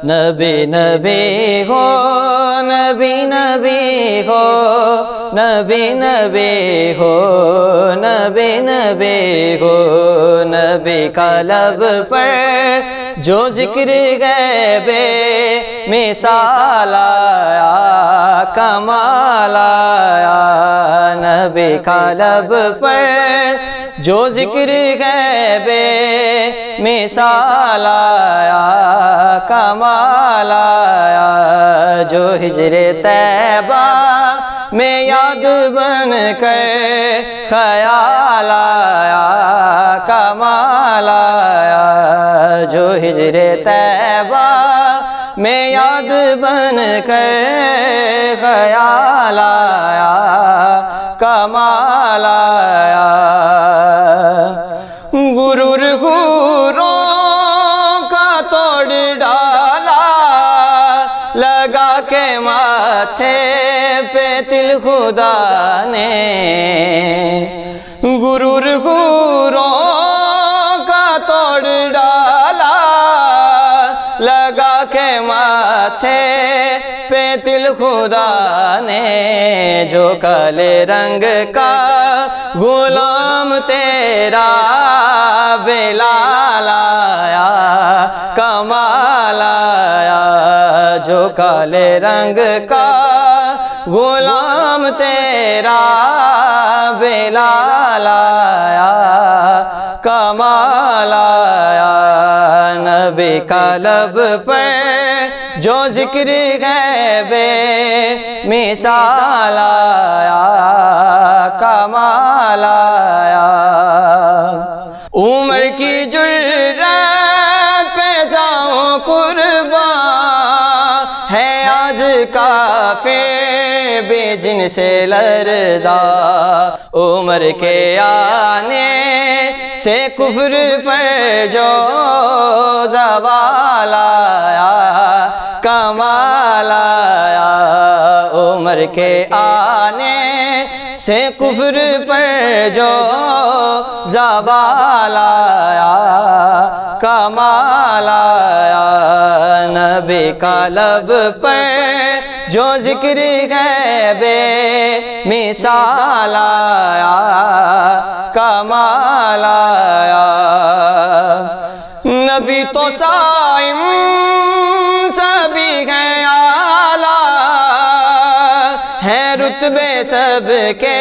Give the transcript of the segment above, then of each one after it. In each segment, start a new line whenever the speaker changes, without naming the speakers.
नबी नबी हो, नबी नबी हो, नबी नबी हो, नबी नबी हो। नबी का लब पर जो जिक्र गैबे मिसाल आया, कमाल आया। नबी का लब पर जो जिक्र गैबे मिसाल आया, कमाल आया। जो हिजरे तैबा में याद बन कर ख्याल आया, कमाल आया। जो हिजरे तैबा में याद बन कर ख्याल आया, कमाल आया। गुरूर गुरों का तोड़ डाला, लगा के माथे पे तिल खुदा ने। गुरूर गुरों का तोड़ डाला, लगा के माथे पे तिल खुदा ने। जो काले रंग का गुलाम तेरा बिलाल आया, कमाल आया। जो काले रंग का गुलाम तेरा बिलाल आया, कमाल आया। नबी का लब पर जो जिक्र गैबे मिसाल आया, कमाल आया। उम्र की जुर्रत पे जाऊं कुर्बान, है आज काफिर बेजिन से लरज़ा। उम्र के आने से कुफ्र पर जो ज़वाल आया, कमाल आया। उम्र के आने से कुफ्र पर जो ज़वाल आया, कमाल आया। नबी का लब पर जो जिक्र गैबे मिसाल आया, कमाल आया। नबी तो साइम सभी हैं आला, है रुतबे सबके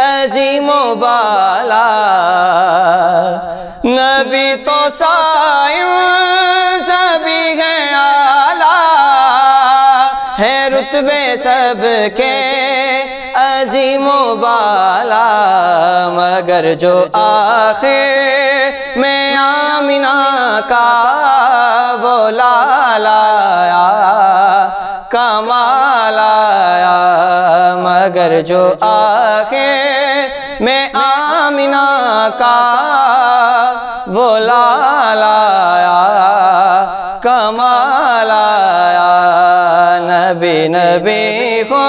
अजीमो बाला। नबी तो साइम सभी हैं आला, है रुतबे सबके अजीमो बाला। मगर जो आखिर में आमिना का वो लाल आया, कमाल आया। मगर जो आखिर में आमिना का वो लाल आया, कमाल आया। नबी नबी हो,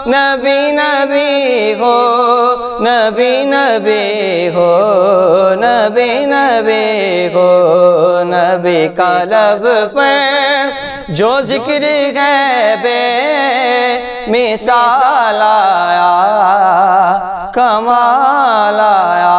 नबी नबी हो, नबी नबी हो, नबी नबी हो। नबी का लब पर जो जिक्र गैबे मिसाल आया, कमाल आया।